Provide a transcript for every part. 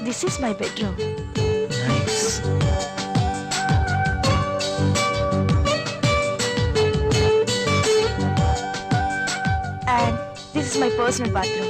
This is my bedroom. Nice. And this is my personal bathroom.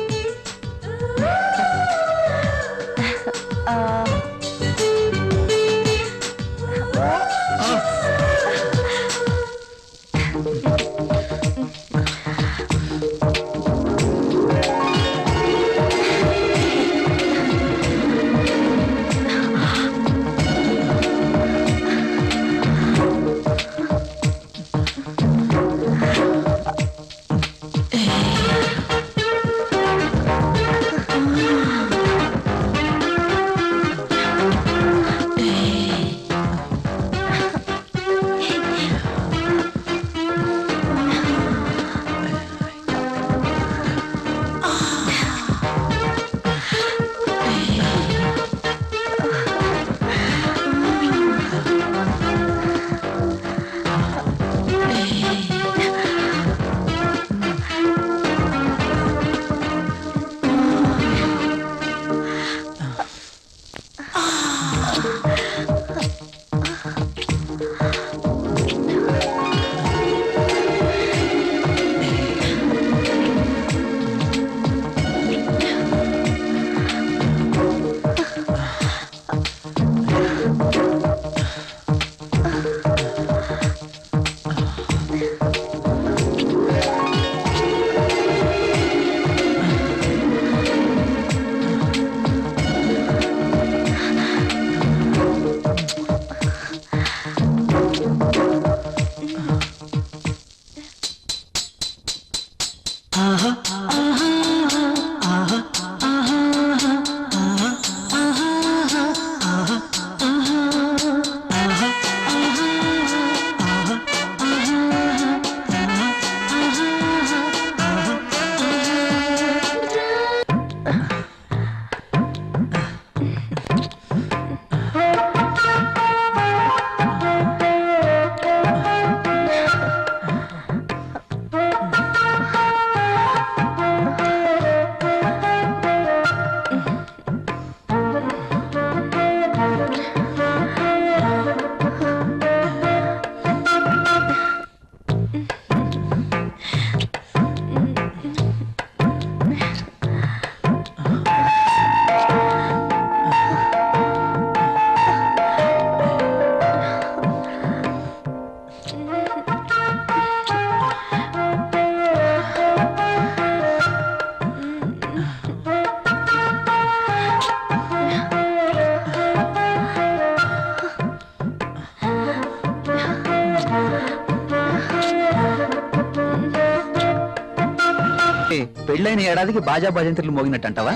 పెళ్ళైన ఏడాదికి బాజా భజంత్రులు మోగినట్టంటావా?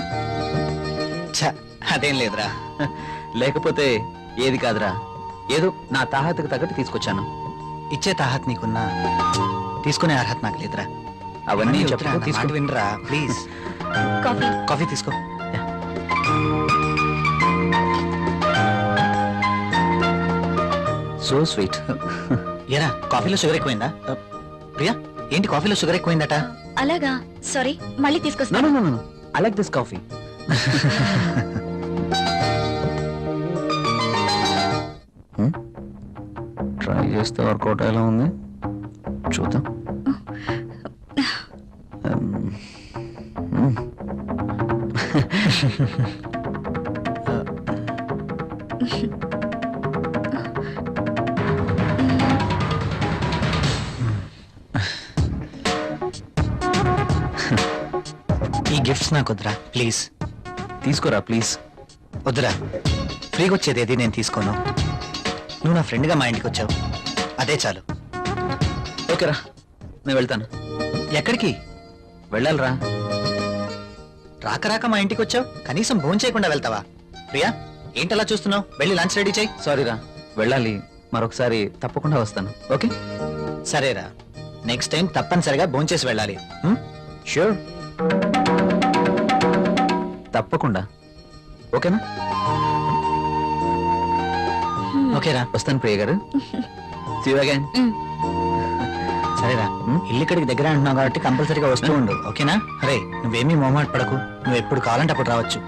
ఛ, అదేం లేదురా. లేకపోతే ఏది కాదురా, ఏదో నా తాహతకు తగ్గట్టు తీసుకొచ్చాను. ఇచ్చే తాహత్ నీకున్నా తీసుకునే అర్హత నాకు లేదురా. అవన్నీ చెప్తున్నా, నా మాట వినరా ప్లీజ్. కాఫీ. కాఫీ తీసుకో. So sweet. ఏరా కాఫీలో షుగర్ ఎక్కువైందా? ప్రియా ఏంటి కాఫీలో షుగర్ ఎక్కువైందట? అలాగా, సారీ, మళ్ళీ తీసుకొస్తా. I like this coffee. Try చేస్తే వర్కౌట్ ఎలా ఉంది చూద్దాం. ఈ గిఫ్ట్స్ నాకు వద్దురా ప్లీజ్. తీసుకోరా ప్లీజ్. వద్దురా, ఫ్రీగా వచ్చేది ఏది నేను తీసుకోను. నువ్వు నా ఫ్రెండ్గా మా ఇంటికి వచ్చావు, అదే చాలు. ఓకేరా, నేను వెళ్తాను. ఎక్కడికి వెళ్ళాలిరా. రాక రాక మా ఇంటికి వచ్చావు, కనీసం భోజనం చేయకుండా వెళ్తావా? ప్రియా ఏంటలా చూస్తున్నావు? వెళ్ళి లంచ్ రెడీ చేయి. సారీరా, వెళ్ళాలి. మరొకసారి తప్పకుండా వస్తాను. ఓకే సరేరా, నెక్స్ట్ టైం తప్పనిసరిగా భోజనం చేసి వెళ్ళాలి. ష్యూర్, తప్పకుండా. ఓకేనా? ఓకేరా, వస్తాను ప్రియ గారు. See you again. సరేరా, ఇల్లు ఇక్కడికి దగ్గర అంటున్నావు కాబట్టి కంపల్సరీగా వస్తూ ఉండు. ఓకేనా? అరే నువ్వేమీ మొహమాట పడకు, నువ్వు ఎప్పుడు కావాలంటే అప్పుడు రావచ్చు.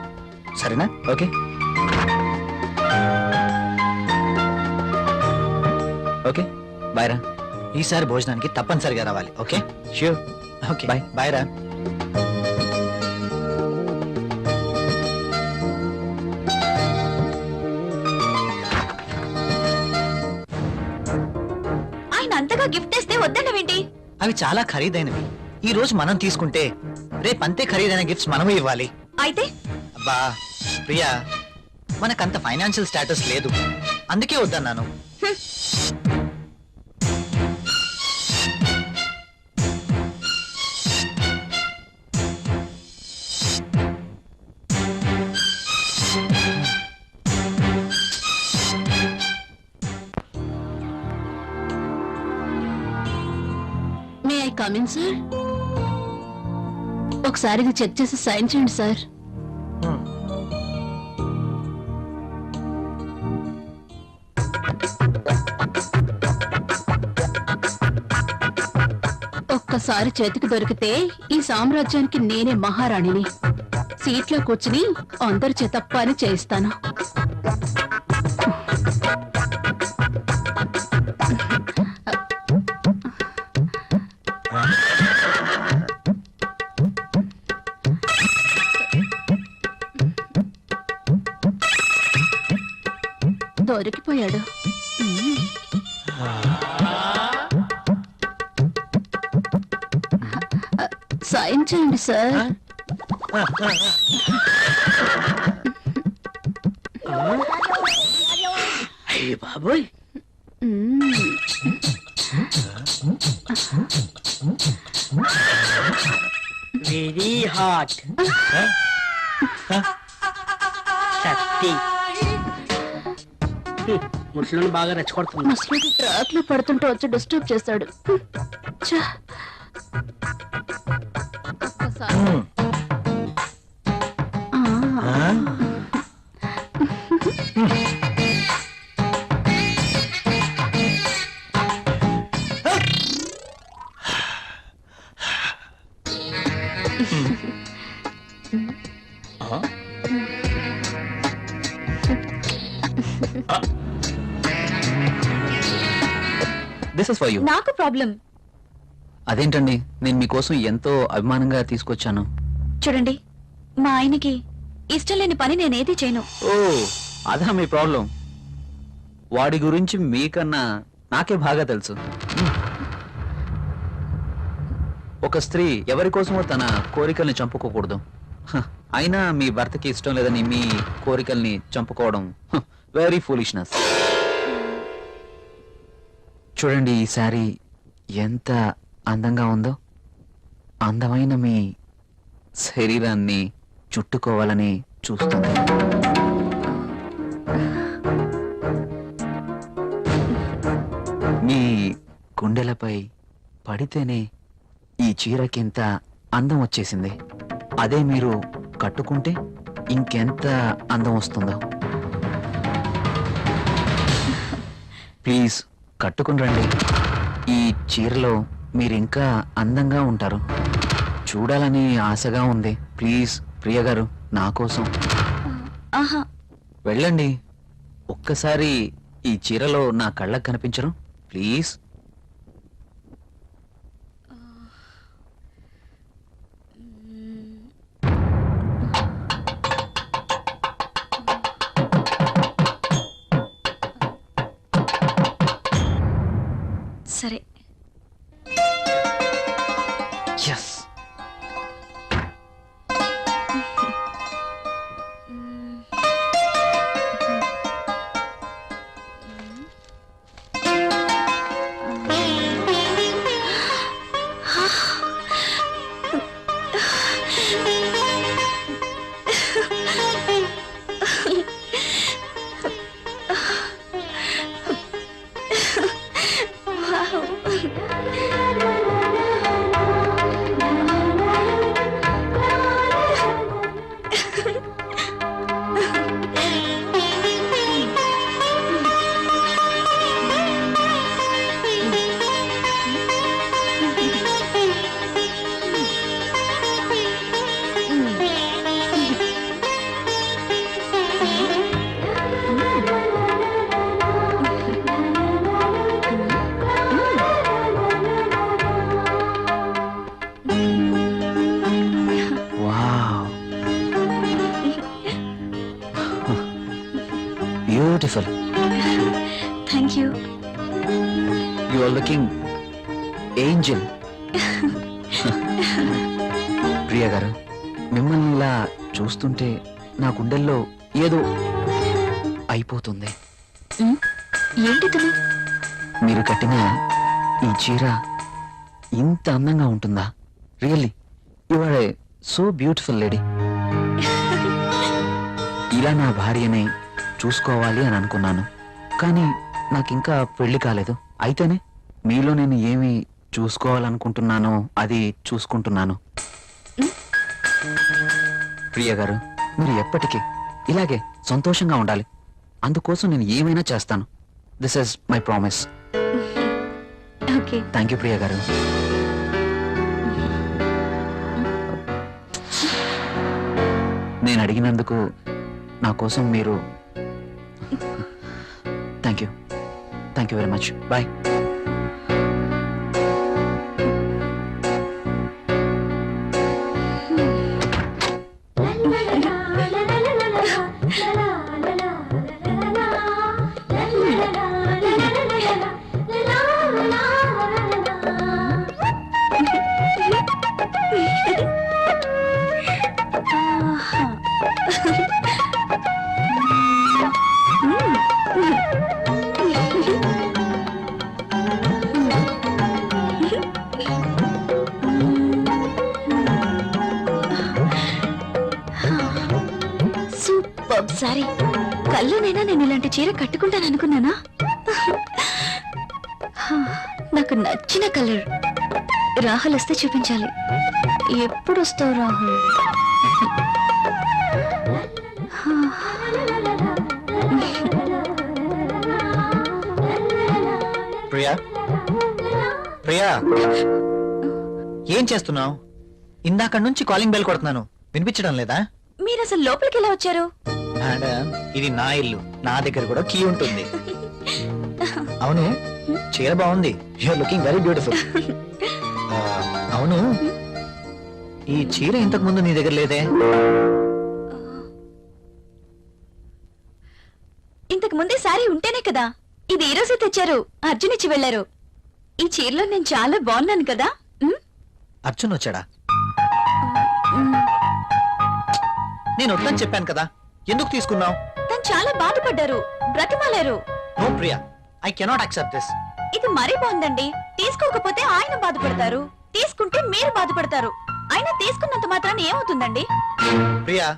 సరేనా? ఓకే ఓకే బాయ్ రా. ఈసారి భోజనానికి తప్పనిసరిగా రావాలి. Okay sure. Okay Bye. Bye రా. ఆయన అంతగా గిఫ్ట్ ఇస్తే వద్దన్నవేంటి? అవి చాలా ఖరీదైనవి. ఈ రోజు మనం తీసుకుంటే రేపంతే ఖరీదైన గిఫ్ట్స్ మనము ఇవ్వాలి. అయితే అబ్బా ప్రియా, మనకంత ఫైనాన్షియల్ స్టేటస్ లేదు, అందుకే వద్దన్నాను. May I come in sir? ఒకసారి ఇది చెక్ చేసి సైన్ చేయండి సార్. ఒక్కసారి చేతికి దొరికితే ఈ సామ్రాజ్యానికి నేనే మహారాణిని. సీట్లో కూర్చుని అందరి చేత పని చేయిస్తాను. దొరికిపోయాడు. సైన్ చేయండి సార్. అయ్య బాబోయ్, వెరీ హాట్. శక్తి ముసలిని బాగా రెచ్చగొడుతుంది. మసలుడి ట్రాక్ లో పడుతుంటే వచ్చి డిస్టర్బ్ చేశాడు. ఛ! ఒక్కసారి. ఆ. This is for you. నాకు ప్రాబ్లం. అదేంటండి, నేను మీకోసం ఎంతో అభిమానంగా తీసుకొచ్చాను. చూడండి, మా ఆయనకి ఇష్టం లేని పని నేనేది చేయను. ఓ అదా మీ ప్రాబ్లం. వాడి గురించి మీకన్నా నాకే బాగా తెలుసు. ఒక స్త్రీ ఎవరి కోసమో తన కోరికల్ని చంపుకోకూడదు. హ, అయినా మీ భర్తకి ఇష్టం లేదని మీ కోరికల్ని చంపుకోవడం వెరీ ఫూలిష్నెస్. చూడండి, ఈ శారీ ఎంత అందంగా ఉందో. అందమైన మీ శరీరాన్ని చుట్టుకోవాలని చూస్తుంది. మీ గుండెలపై పడితేనే ఈ చీరకింత అందం వచ్చేసింది. అదే మీరు కట్టుకుంటే ఇంకెంత అందం వస్తుందో. ప్లీజ్ కట్టుకుని రండి. ఈ చీరలో మీరింకా అందంగా ఉంటారు. చూడాలని ఆశగా ఉంది. ప్లీజ్ ప్రియ గారు, నా కోసం ఆహా, వెళ్ళండి. ఒక్కసారి ఈ చీరలో నా కళ్ళకు కనిపించరు? ప్లీజ్. సరే. Yes. Beautiful. Thank you. You are looking angel. Priya గారు, మిమ్మల్ని ఇలా చూస్తుంటే నా గుండెల్లో ఏదో అయిపోతుంది. ఏంటి తను? మీరు కట్టిన ఈ చీర ఇంత అందంగా ఉంటుందా? Really you are a so beautiful lady. ఇలా నా భార్యని చూసుకోవాలి అని అనుకున్నాను, కానీ నాకింకా పెళ్లి కాలేదు. అయితేనే మీలో నేను ఏమి చూసుకోవాలనుకుంటున్నానో అది చూసుకుంటున్నాను. ప్రియ గారు, మీరు ఎప్పటికీ ఇలాగే సంతోషంగా ఉండాలి. అందుకోసం నేను ఏమైనా చేస్తాను. This is my promise. Okay. Thank you Priya garu. నేను అడిగినందుకు నా కోసం మీరు thank you very much. Bye. Super sari. కల్లోనైనా నేను ఇలాంటి చీర కట్టుకుంటాను అనుకున్నానా? నాకు నచ్చిన కలర్. రాహుల్ వస్తే చూపించాలి. ఎప్పుడు వస్తావు రాహుల్? ప్రియా, ప్రియా, ఏం చేస్తున్నావు? ఇందాక నుంచి కాలింగ్ బెల్ కొడుతున్నాను, వినిపించడం లేదా? మీరు అసలు లోపలికి ఎలా వచ్చారు? మేడం, ఇది నా ఇల్లు, నా దగ్గర కూడా కీ ఉంటుంది. అవును, చీర బాగుంది. You are looking very beautiful. అవును, ఈ చీర ఇంతకు ముందు నీ దగ్గర లేదే? ఇంతకు ముందే సారీ ఉంటేనే కదా. ఇది ఈ రోజే తెచ్చారు. అర్జున్ ఇచ్చి వెళ్లారు. ఈ చీరలో నేను చాలా బాగున్నాను కదా. అర్జున్ వచ్చాడా? మ్, నేను వద్దని చెప్పాను కదా, ఎందుకు తీసుకున్నావు? తను చాలా బాధపడ్డారు, బ్రతిమాలారు. No Priya, I cannot accept this. ఇది మరీ బాగుందండి. తీసుకోకపోతే ఆయన బాధపడతారు, తీసుకుంటే మీరు బాధపడతారు. అయినా తీసుకున్నంత మాత్రాన్ని ఏమవుతుందండి? ప్రియా,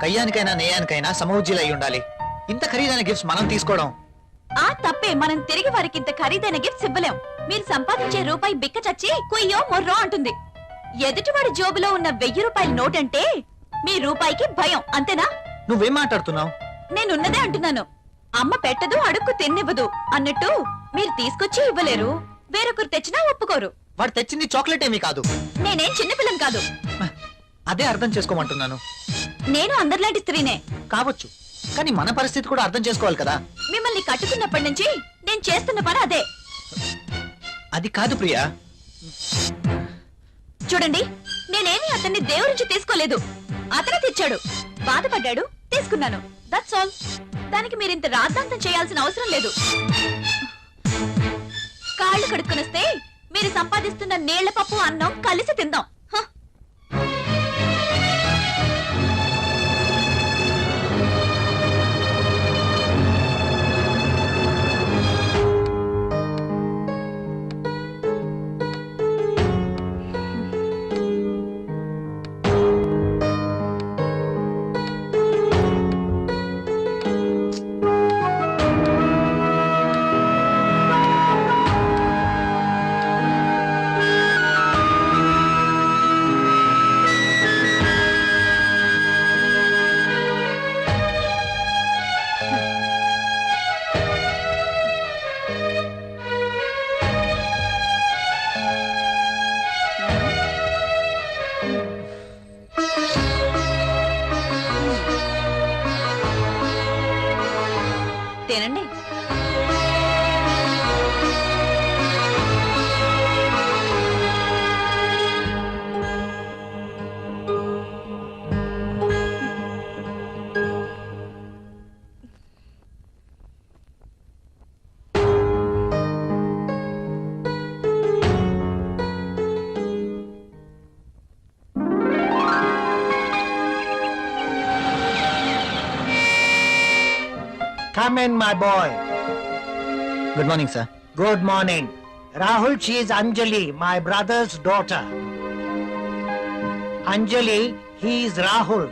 కయ్యానికైనా నేయానికైనా సమౌజ్జీలు అయి ఉండాలి. ఇంత ఖరీదైన గిఫ్ట్స్ మనం తీసుకోవడం ఆ తప్పే. మనం తిరిగి వారికి ఇంత ఖరీదైన గిఫ్ట్స్ ఇవ్వలేం. మీరు సంపాదించే రూపాయి బిక్క చచ్చి కుయ్యో మొర్రో అంటుంది. ఎదుటివాడి జోబులో ఉన్న 1000 రూపాయల నోట్ అంటే మీ రూపాయికి భయం, అంతేనా? నువ్వేం మాట్లాడుతున్నావు? నేనున్నదే అంటున్నాను. అమ్మ పెట్టదు, అడుక్కు తిన్నివ్వదు అన్నట్టు మీరు తీసుకొచ్చి ఇవ్వలేరు, వేరొకరు తెచ్చినా ఒప్పుకోరు. వాడు తెచ్చింది చాక్లెట్ ఏమీ కాదు. నేనేం చిన్నపిల్లం కాదు. అదే అర్థం చేసుకోమంటున్నాను. నేను అందరిలాంటి స్త్రీనే. కావచ్చు, కానీ మన పరిస్థితి కూడా అర్థం చేసుకోవాలి కదా. మిమ్మల్ని కట్టుకున్నప్పటి నుంచి నేను చేస్తున్న పని అదే. అది కాదు ప్రియా. చూడండి, నేనేమి అతన్ని దేవురించి తీసుకోలేదు. అతనే తెచ్చాడు, బాధపడ్డాడు, తీసుకున్నాను. That's all. దానికి మీరింత రాద్ధాంతం చేయాల్సిన అవసరం లేదు. కాళ్ళు కడుక్కునొస్తే మీరు సంపాదిస్తున్న నీళ్ల పప్పు అన్నం కలిసి తిందాం. హ! తినండి. come in, my boy. Good morning sir. Good morning. Rahul, she is Anjali, my brother's daughter. Anjali, he is Rahul.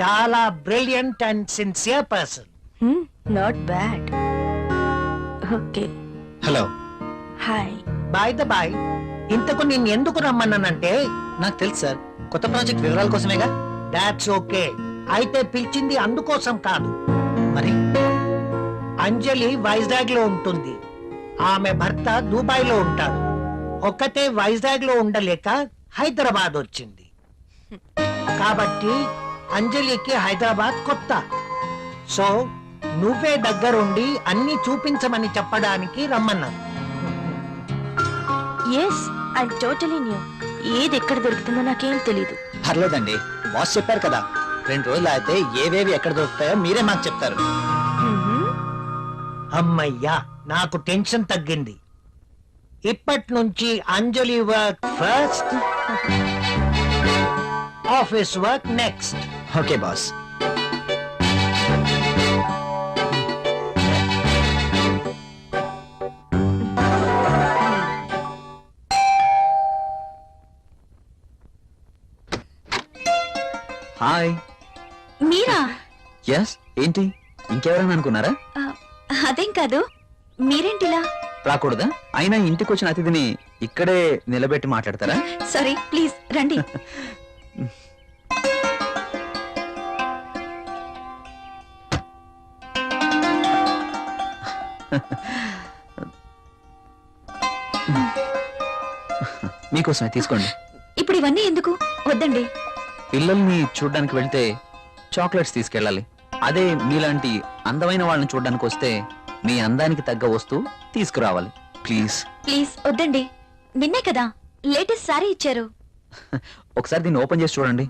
Chala brilliant and sincere person. Not bad. Okay, hello. Hi. By the by, ఇంతకు నిన్ను ఎందుకు రమ్మన్నానంటే, నాకు తెలుసు sir, కొత్త project వివరాల కోసమేగా. That's okay. అయితే పిలిచింది అందుకోసం కాదు. మరి అంజలి వైజాగ్ లో ఉంటుంది, ఆమె భర్త దుబాయ్ లో ఉంటాడు. ఒక్కతే వైజాగ్ లో ఉండలేక హైదరాబాద్ వచ్చింది. కాబట్టి అంజలికి హైదరాబాద్ కొత్త. సో నువ్వే దగ్గరుండి అన్ని చూపించమని చెప్పడానికి రమ్మన్నాను. Yes, I totally new. ఏది ఎక్కడ దొరుకుతుందో నాకేం తెలీదు. పర్లేదండి, బాస్ చెప్పారు కదా, 2 రోజులు అయితే ఏవేవి ఎక్కడ దొరుకుతాయో మీరే మాకు చెప్తారు. అమ్మయ్యా, నాకు టెన్షన్ తగ్గింది. ఇప్పటి నుంచి Anjali work first, office work next. Okay boss. Hi. మీరా? ఎస్, ఏంటి ఇంకెవరైనా అనుకున్నారా? అదేం కాదు, మీరేంటిలా? రాకూడదా? అయినా ఇంటికి వచ్చిన అతిథిని ఇక్కడే నిలబెట్టి మాట్లాడతారా? సారీ, ప్లీజ్ రండి. మీకోసమే తీసుకోండి. ఇప్పుడు ఇవన్నీ ఎందుకు? వద్దండి. పిల్లల్ని చూడ్డానికి వెళ్తే చాక్లెట్స్ తీసుకెళ్ళాలి. అదే మీలాంటి అందమైన వాళ్ళని చూడడానికి వస్తే మీ అందానికి తగ్గ వస్తువు తీసుకురావాలి. ప్లీజ్ ప్లీజ్ వద్దండి. నిన్నే కదా లేటెస్ట్ సారీ ఇచ్చారు. ఒకసారి దీన్ని ఓపెన్ చేసి చూడండి.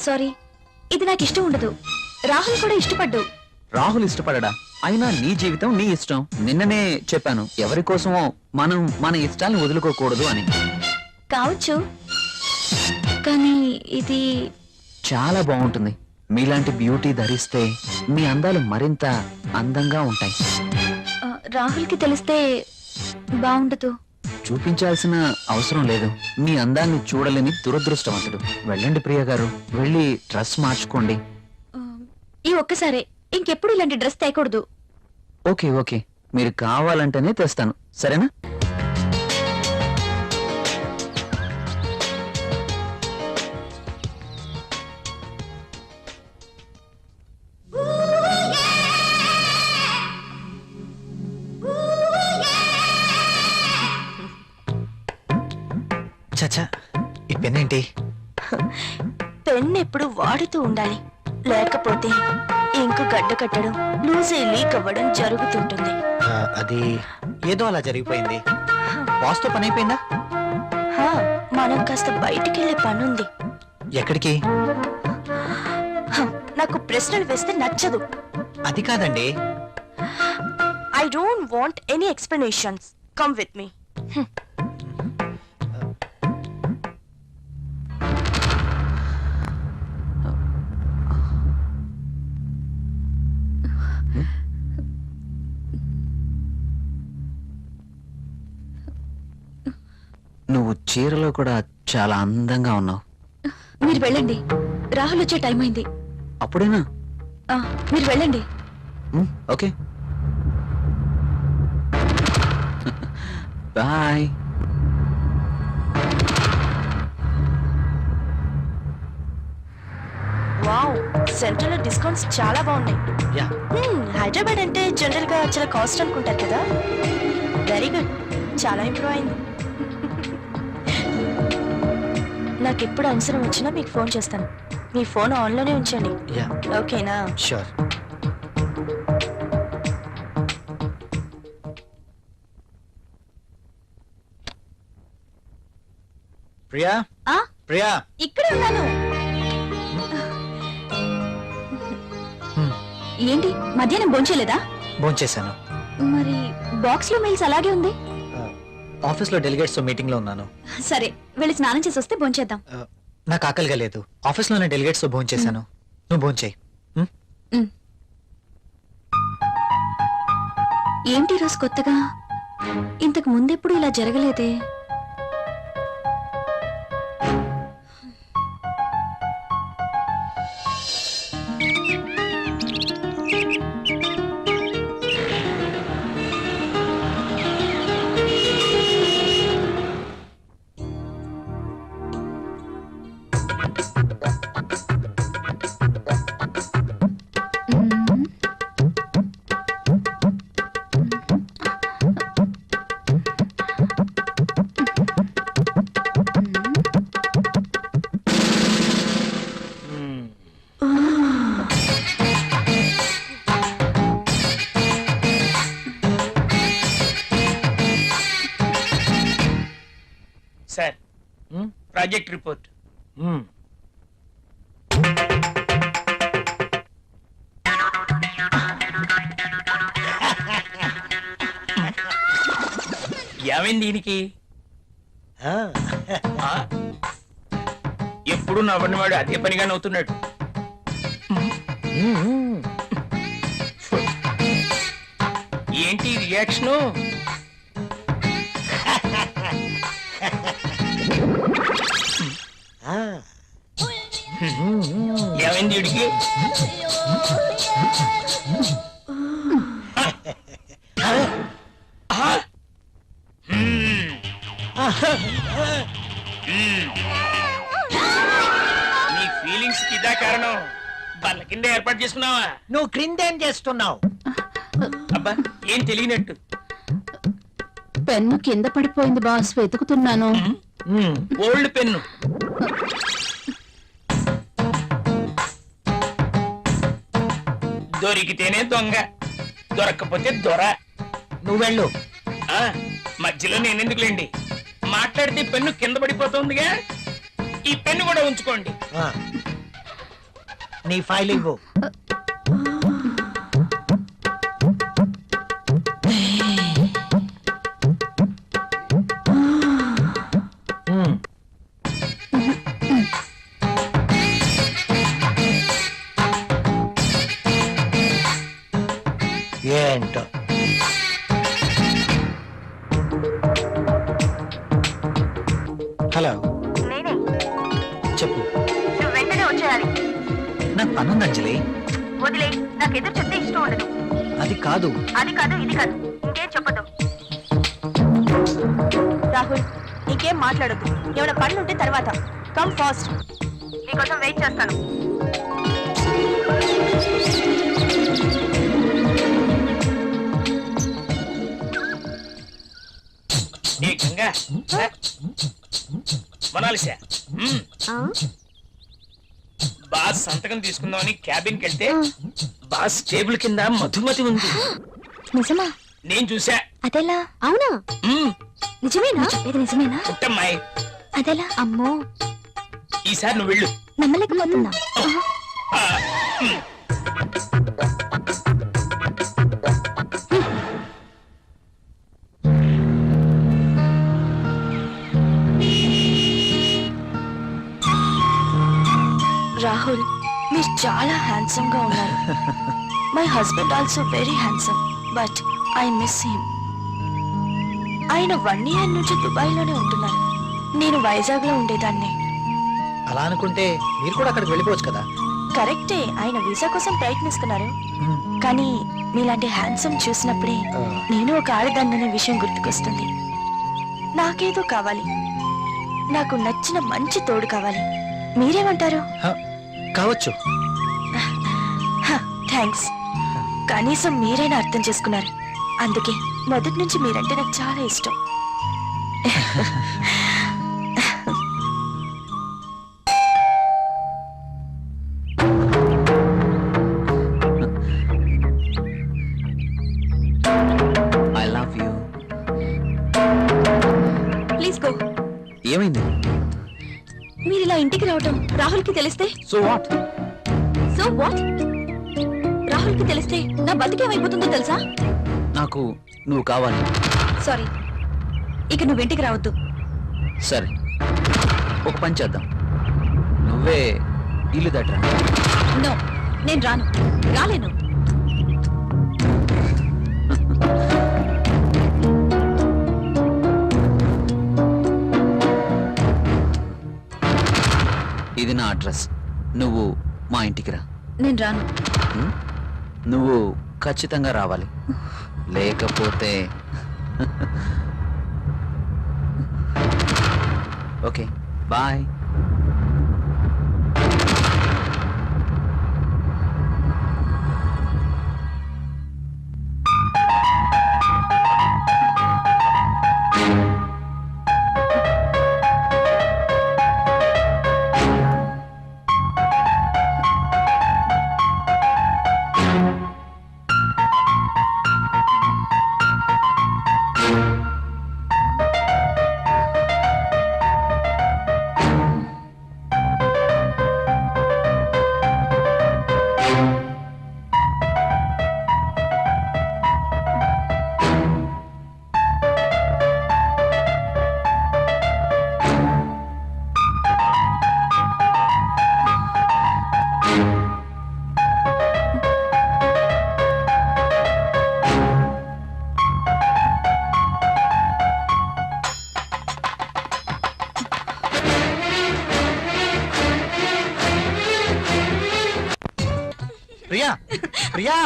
సారీ, ఇది నాకు ఇష్టం ఉండదు. రాహుల్ కూడా ఇష్టపడ్డు. రాహుల్ ఇష్టపడడా? అయినా నీ జీవితం నీ ఇష్టం. నిన్ననే చెప్పాను, ఎవరి కోసమో మనం మన ఇష్టాలను వదులుకోకూడదు అని. కావచ్చు, కానీ ఇది చాలా బాగుంటుంది. మీలాంటి బ్యూటీ ధరిస్తే మీ అందాలు మరింత అందంగా ఉంటాయి. రాహుల్కి తెలిస్తే బాగుండదు. చూపించాల్సిన అవసరం లేదు. మీ అందాన్ని చూడలేని దురదృష్టవంతుడు. వెళ్ళండి ప్రియ గారు, వెళ్ళి డ్రెస్ మార్చుకోండి. ఈ ఒక్కసారే, ఇంకెప్పుడు ఇలాంటి డ్రెస్ తేకూడదు. ఓకే ఓకే, మీరు కావాలంటేనే తెస్తాను, సరేనా? చచ్చా, ఈ పెన్ ఏంటి? పెన్ ఎప్పుడు వాడుతూ ఉండాలి, లేకపోతే ఇంకు గడ్డ కట్టడం, లూజ్ అయి లీక్ అవ్వడం జరుగుతుంటుంది. అది ఏదో అలా జరిగిపోయింది. బాస్ తో పని అయిపోయిందా? మనం కాస్త బయటికి వెళ్ళే పనుంది. ఎక్కడికి? నాకు ప్రశ్నలు వేస్తే నచ్చదు. అది కాదండి. I don't want any explanations. Come with me. నువ్వు చీరలో కూడా చాలా అందంగా ఉన్నావు. మీరు వెళ్ళండి, రాహుల్ వచ్చే టైం అయింది. అప్పుడేనా? మీరు వెళ్ళండి. Okay, bye. వావ్, సెంట్రల్ లో డిస్కౌంట్స్ చాలా బాగున్నాయి. యా. హైదరాబాద్ అంటే జనరల్ గా చాలా కాస్ట్ అనుకుంటారు కదా. వెరీ గుడ్, చాలా ఇంప్రూవ్ అయింది. నాకు ఎప్పుడు అవసరం వచ్చినా మీకు ఫోన్ చేస్తాను. మీ ఫోన్ ఆన్లోనే ఉంచండి, యా, ఓకేనా? షూర్. ప్రియా, ప్రియా, ఇక్కడే ఉన్నాను. ఏంటి మధ్యాహ్నం భోంచేలేదా? భోంచేశాను. మరి బాక్స్ లో మెయిల్స్ అలాగే ఉంది. ఆఫీస్ లో డెలిగేట్స్ తో మీటింగ్ లో ఉన్నాను. సరే వెళ్ళి స్నానం చేసి వస్తే భోంచేద్దాం. నాకు ఆకలిగా లేదు. ఆఫీస్ లోనే డెలిగేట్స్ తో భోంచేశాను. నువ్వు భోంచేయి. ఏంటి ఈ రోజు కొత్తగా? ఇంతకు ముందెప్పుడు ఇలా జరగలేదే. Sir project report. ఏమైంది దీనికి? ఎప్పుడు నవ్వనివాడు అదే పనిగా నవ్వుతున్నాడు. ఏంటి రియాక్షను? ఏమైంది వీడికి? నీ ఫీలింగ్స్ కి ఇదా కారణం? బల్ల కింద ఏర్పాటు చేసుకున్నావా? నువ్వు క్రిందేం చేస్తున్నావు? అబ్బా ఏం తెలియనట్టు. పెన్ను కింద పడిపోయింది బాస్, వెతుకుతున్నాను. Old pen. దొరికితేనే దొంగ, దొరక్కపోతే దొర. నువ్వు వెళ్ళు. మధ్యలో నేనెందుకులేండి, మాట్లాడితే పెన్ను కింద పడిపోతుందిగా. ఈ పెన్ను కూడా ఉంచుకోండి. నీ ఫైల్ ఇవ్వు. ఏంటో హలో, నేనే. చెప్పు. నువ్వు వెంటనే వచ్చేయాలి. నాకు పనుంది అంజలి. వదిలే, నాకు ఎదురు చెప్తే ఇష్టం ఉండదు. అది కాదు. అది కాదు, ఇది కాదు, ఇంకేం చెప్పదు. రాహుల్, నీకేం మాట్లాడొద్దు. ఏమైనా పనులు ఉంటే తర్వాత. కమ్ ఫాస్ట్, నీకోసం వెయిట్ చేస్తాను. ఏ గంగా, మనాలిసా, బాస్ సంతకం తీసుకుందామని క్యాబిన్కి వెళ్తే బాస్ టేబుల్ కింద మధుమతి ఉంది. నిజమా? నేను చూసా. అదెలా? అవునా? నిజమేనా? ఇది నిజమేనా? పుట్టమ్మాయి, అదెలా? అమ్మో, ఈసారి నువ్వు వెళ్ళు. నమ్మలేకపోతున్నా. ఆ, రాహుల్, మీరు చాలా హ్యాండ్సమ్ గా ఉన్నారు. My husband also very handsome, but I miss him. ఆయన 1 year నుంచి దుబాయ్ లోనే ఉంటున్నారు. నేను వైజాగ్ లో ఉండేదాన్ని. అలా అనుకుంటే మీరు కూడా అక్కడికి వెళ్ళిపోవచ్చు కదా. కరెక్టే, ఆయన వీసా కోసం ప్రయత్నిస్తున్నారు. కానీ మీలాంటి హ్యాండ్సమ్ చూసినప్పుడే నేను ఒక ఆడదాన్ననే విషయం గుర్తుకొస్తుంది. నాకేదో కావాలి, నాకు నచ్చిన మంచి తోడు కావాలి. మీరేమంటారు? కావచ్చు. థ్యాంక్స్, కనీసం మీరైనా అర్థం చేసుకున్నారు. అందుకే మొదటి నుంచి మీరంటే నాకు చాలా ఇష్టం. I love you. Please go. ఏమైంది? మీరు ఇలా ఇంటికి రావటం రాహుల్ కి తెలిస్తే? So what? So what? Rahul Rahul కి తెలిస్తే నా బతికేమైపోతుందో తెలుసా? నాకు నువ్వు కావాలి. సారీ, ఇక నువ్వు ఇంటికి రావద్దు. సరే, ఒక పని చేద్దాం. నువ్వే ఇల్లు దట్రా. నో, నేను రాను, రాలేను. ఇది నా అడ్రస్. నువ్వు మా ఇంటికి రా. నేను రాను. ఉం? నువ్వు ఖచ్చితంగా రావాలి, లేకపోతే ఓకే బాయ్. ప్రియా, ప్రియా,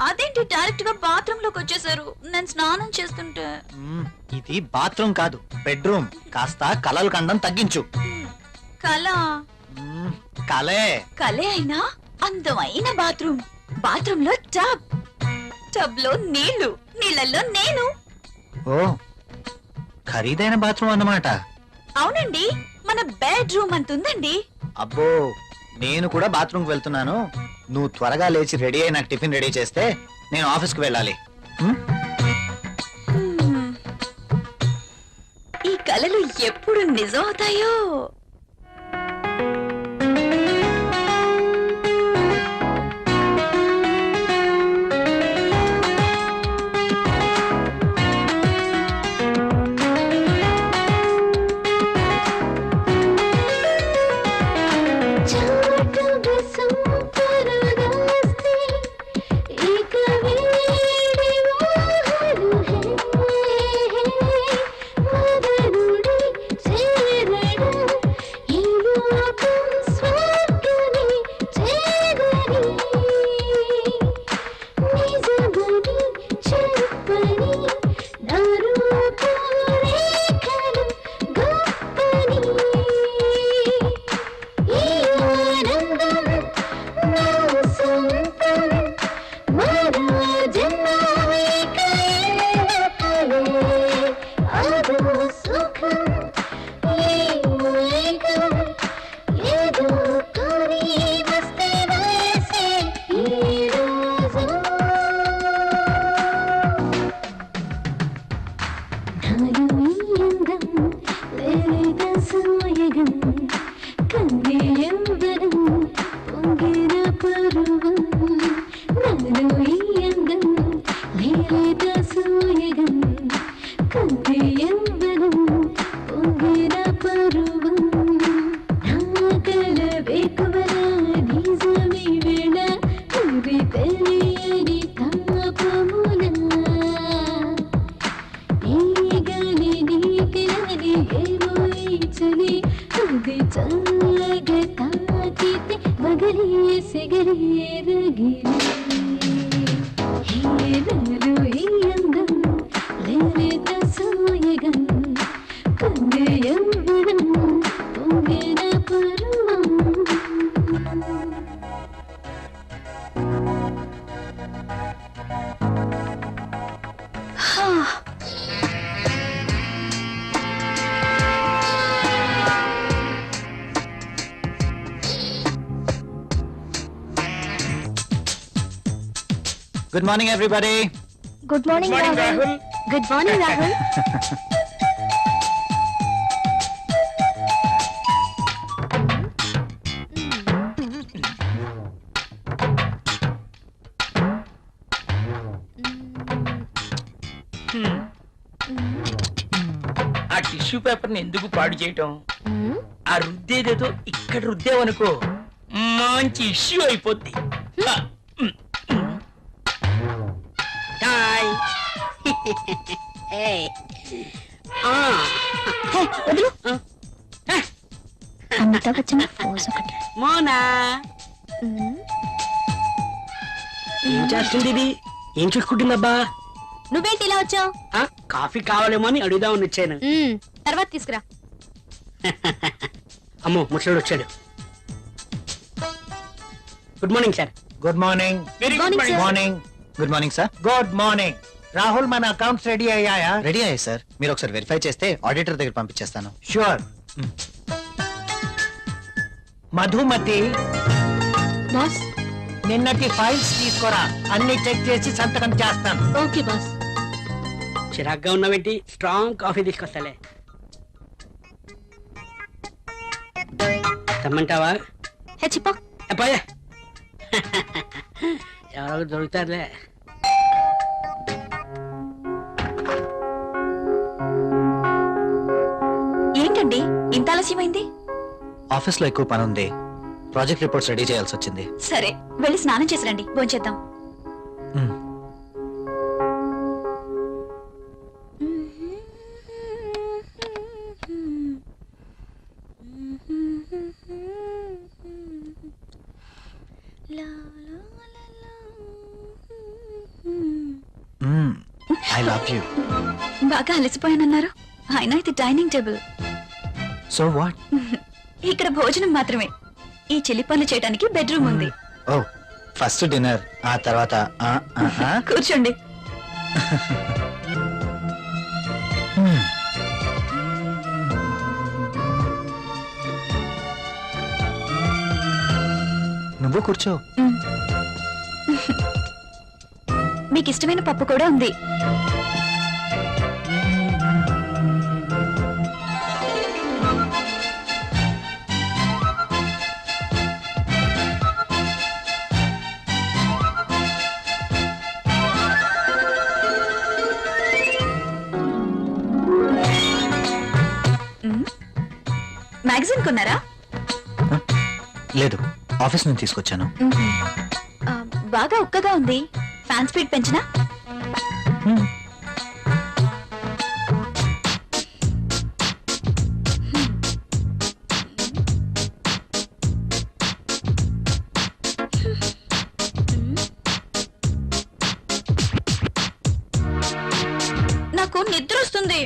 అదేంటి డైరెక్ట్ గా బాత్రూమ్ లోకి వచ్చేసారు? నేను స్నానం చేస్తుంటే. ఇది బాత్రూమ్ కాదు, బెడ్రూమ్. కాస్త కలలు కండం తగ్గించు. కళ కలే. కలే అయినా అందమైన బాత్రూమ్. బాత్రూమ్ లో టబ్, టబ్ లో నీళ్లు, నీళ్ళల్లో నేను. ఓ, ఖరీదైన బాత్రూమ్ అన్నమాట. అవునండి, మన బెడ్రూమ్ అంతుందండి. అబ్బో, నేను కూడా బాత్రూమ్ కి వెళ్తున్నాను. నువ్వు త్వరగా లేచి రెడీ అయి నాకు టిఫిన్ రెడీ చేస్తే నేను ఆఫీస్ కి వెళ్ళాలి. ఈ కలలు ఎప్పుడు నిజం అవుతాయో. Good morning, everybody. Good morning Rahul. Good morning Rahul. ఆ టిష్యూ పేపర్ ని ఎందుకు పాడు చేయటం? ఆ రుద్దేదేదో ఇక్కడ రుద్దేవనుకో మంచి ఇష్యూ అయిపోద్ది. హాయ్ వదులు. ఆ, అమితాబ్ బచ్చన్ పోజ్ ఒకటి. మోనా ఏం చేస్తుంది ఇది? ఏం చూసుకుంటుందబ్బా? నువ్వేంటి ఇలా వచ్చావు? ఆ, కాఫీ కావాలేమో అని అడుగుదామని వచ్చాను. తర్వాత తీసుకురా. అమ్మో ముసలోడు వచ్చాడు. Good morning sir. Good morning. Very Morning, good sir. Morning. Good morning sir. Good morning. Rahul, మన అకౌంట్స్ రెడీ అయ్యాయా? రెడీ అయ్యాయి సార్. మీరు ఒకసారి వెరిఫై చేస్తే ఆడిటర్ దగ్గర పంపించేస్తాను. షూర్. మధుమతి, బాస్. నిన్నటి ఫైల్స్ తీసుకురా. అన్ని చెక్ చేసి సంతకం చేస్తాను. Okay boss. చిరాగ్గా ఉన్నావేంటి? Strong coffee తీసుకొస్తాలే. తెమ్మంటావా? చెప్పా. అబ్బాయే ఎవరో దొరుకుతారులే. ఏంటండి ఇంత ఆలస్యమైంది? ఆఫీస్ లో ఎక్కువ పని ఉంది. ప్రాజెక్ట్ రిపోర్ట్స్ రెడీ చేయాల్సి వచ్చింది. సరే వెళ్ళి స్నానం చేసి రండి, భోంచేద్దాం. మ్మ్. I love you. బాగా అలసిపోయానన్నారు. అయినా ఇది డైనింగ్ టేబుల్. So what? ఇక్కడ భోజనం మాత్రమే. ఈ చిలి పనులు చేయడానికి బెడ్రూమ్ ఉంది. ఓ, ఫస్ట్ డిన్నర్, ఆ తర్వాత కూర్చోండి. నువ్వు కూర్చో. మీకు ఇష్టమైన పప్పు కూడా ఉంది. మ్యాగజైన్ కొన్నారా? లేదు, ఆఫీస్ నుంచి తీసుకొచ్చాను. ఆ, బాగా ఉక్కగా ఉంది. ఫ్యాన్ స్పీడ్ పెంచినా? నాకు నిద్ర వస్తుంది.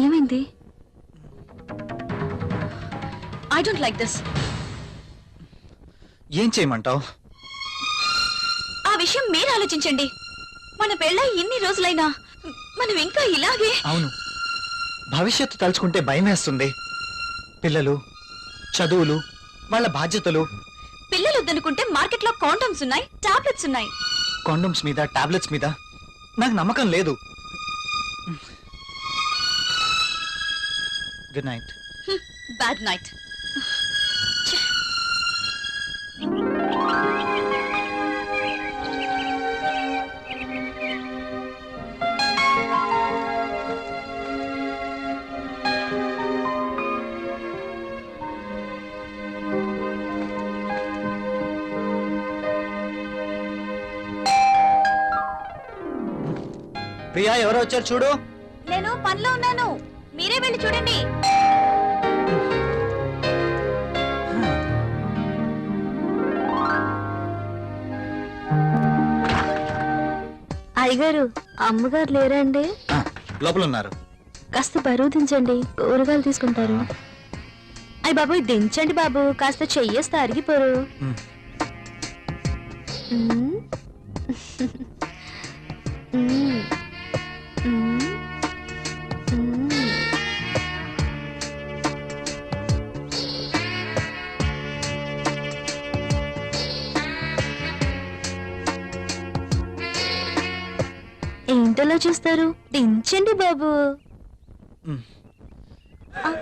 ఏమైంది? I don't like this. ఏం చేయమంటావు? ఆ విషయం మీరు ఆలోచించండి. మన పెళ్ళై ఇన్ని రోజులైనా మనం ఇంకా ఇలాగే. అవును, భవిష్యత్తు తలుచుకుంటే భయం వేస్తుంది. పిల్లలు, చదువులు, వాళ్ళ బాధ్యతలు. పిల్లలు వద్దనుకుంటే మార్కెట్ లో కాండమ్స్ ఉన్నాయి, టాబ్లెట్స్ ఉన్నాయి. కాండమ్స్ మీద, టాబ్లెట్స్ మీద నాకు నమ్మకం లేదు. Good night. Bad night. Priya, ఎవరో వచ్చారు చూడు. నేను పనిలో ఉన్నాను, మీరే వెళ్ళి చూడండి. అయ్యగారు, అమ్మగారు లేరండి? లోపల ఉన్నారు. కాస్త బరువు దించండి, కూరగాయలు తీసుకుంటారు. అయ్య బాబు దించండి బాబు, కాస్త చెయ్యేస్తే అరిగిపోరు. మ్. మ్. మ్. మ్. మ్. ఏంటలా చూస్తారు, దించండి బాబు. మ్. ఆ,